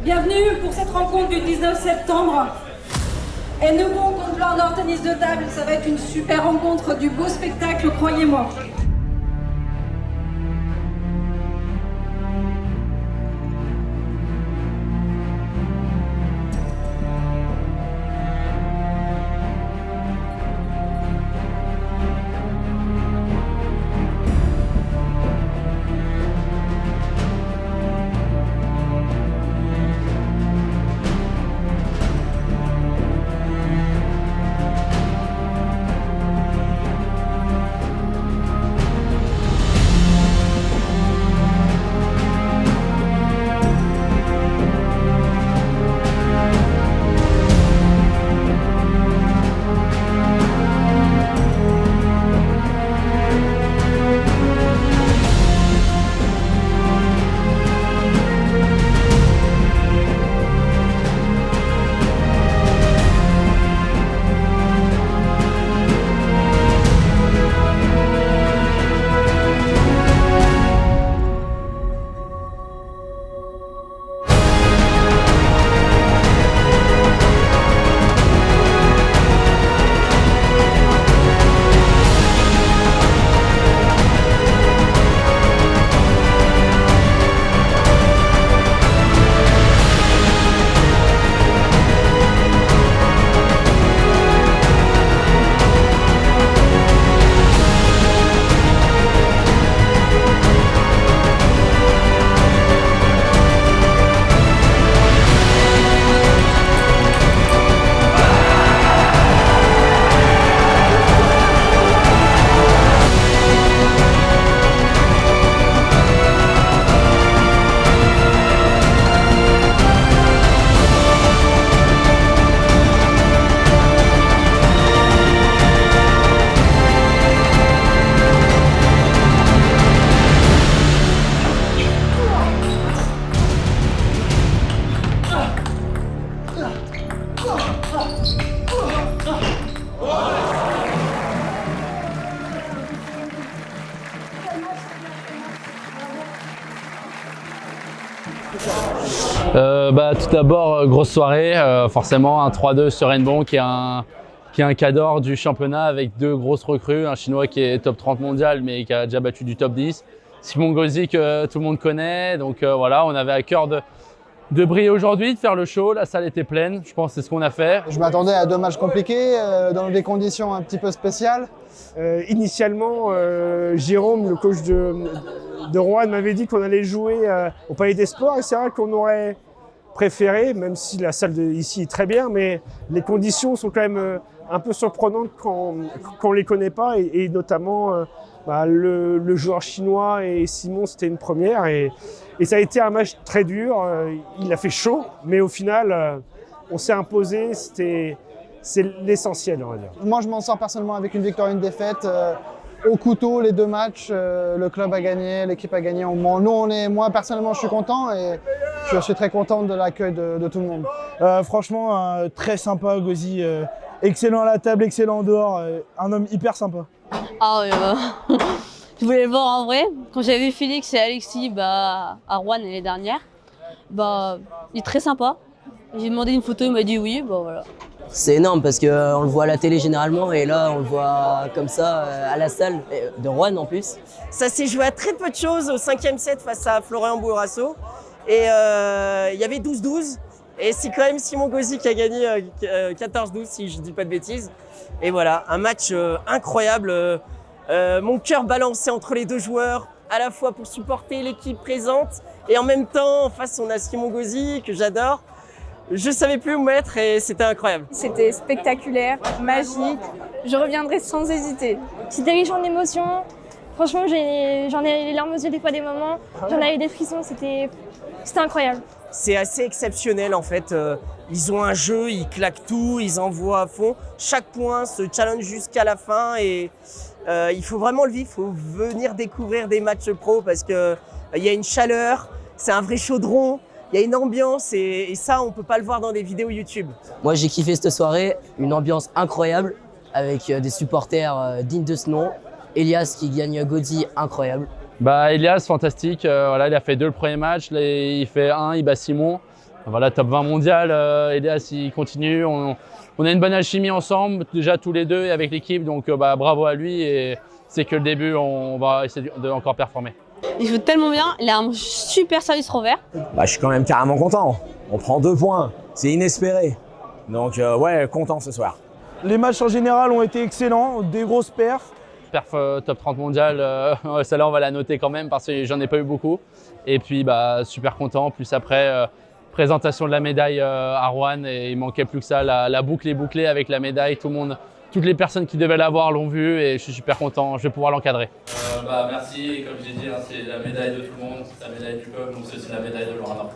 Bienvenue pour cette rencontre du 19 septembre. Hennebont contre Blanc tennis de table, ça va être une super rencontre, du beau spectacle, croyez-moi. Tout d'abord, grosse soirée, forcément un 3-2 sur Hennebont qui est un cadre du championnat avec deux grosses recrues, un chinois qui est top 30 mondial mais qui a déjà battu du top 10, Simon Gauzy que tout le monde connaît, donc voilà, on avait à cœur de briller aujourd'hui, de faire le show, la salle était pleine, je pense que c'est ce qu'on a fait. Je m'attendais à deux matchs compliqués, dans des conditions un petit peu spéciales. Initialement, Jérôme, le coach de Rouen, m'avait dit qu'on allait jouer au Palais des Sports et c'est vrai qu'on aurait préféré, même si la salle ici est très bien, mais les conditions sont quand même un peu surprenantes quand on les connaît pas et notamment le joueur chinois et Simon, c'était une première et ça a été un match très dur, il a fait chaud, mais au final, on s'est imposé, c'est l'essentiel, on va dire. Moi, je m'en sors personnellement avec une victoire et une défaite. Au couteau, les deux matchs, le club a gagné, l'équipe a gagné. Moi, personnellement, je suis content et je suis très content de l'accueil de tout le monde. Franchement, très sympa, Gauzy. Excellent à la table, excellent en dehors. Un homme hyper sympa. Ah oui, je voulais le voir en vrai. Quand j'avais vu Félix et Alexis à Rouen l'année dernière, il est très sympa. J'ai demandé une photo, il m'a dit oui, voilà. C'est énorme parce qu'on le voit à la télé généralement et là on le voit comme ça à la salle de Rouen en plus. Ça s'est joué à très peu de choses au 5e set face à Florian Bourrasso et il y avait 12-12 et c'est quand même Simon Gauzy qui a gagné 14-12 si je ne dis pas de bêtises. Et voilà, un match incroyable, mon cœur balancé entre les deux joueurs, à la fois pour supporter l'équipe présente et en même temps en face on a Simon Gauzy que j'adore. Je savais plus où mettre et c'était incroyable. C'était spectaculaire, magique. Je reviendrai sans hésiter. C'était riche en émotions. Franchement, j'en ai les larmes aux yeux des fois des moments. J'en avais des frissons, c'était incroyable. C'est assez exceptionnel en fait. Ils ont un jeu, ils claquent tout, ils envoient à fond. Chaque point se challenge jusqu'à la fin et il faut vraiment le vivre. Il faut venir découvrir des matchs pro parce qu'il y a une chaleur, c'est un vrai chaudron. Il y a une ambiance et ça, on ne peut pas le voir dans des vidéos YouTube. Moi, j'ai kiffé cette soirée, une ambiance incroyable avec des supporters dignes de ce nom. Elias qui gagne Gauzy, incroyable. Elias, fantastique. Voilà, il a fait 2 le premier match, il fait 1, il bat Simon. Voilà, top 20 mondial, Elias il continue, on a une bonne alchimie ensemble, déjà tous les deux et avec l'équipe, donc bravo à lui et c'est que le début, on va essayer de encore performer. Il joue tellement bien, il a un super service revers. Je suis quand même carrément content, on prend 2 points, c'est inespéré, donc ouais, content ce soir. Les matchs en général ont été excellents, des grosses perfs. Perf top 30 mondial, celle-là on va la noter quand même parce que j'en ai pas eu beaucoup. Et puis super content, plus après présentation de la médaille à Rouen et il manquait plus que ça, la boucle est bouclée avec la médaille, tout le monde, toutes les personnes qui devaient l'avoir l'ont vu et je suis super content, je vais pouvoir l'encadrer. Merci, comme j'ai dit, c'est la médaille de tout le monde, c'est la médaille du peuple, donc c'est aussi la médaille de Laurent.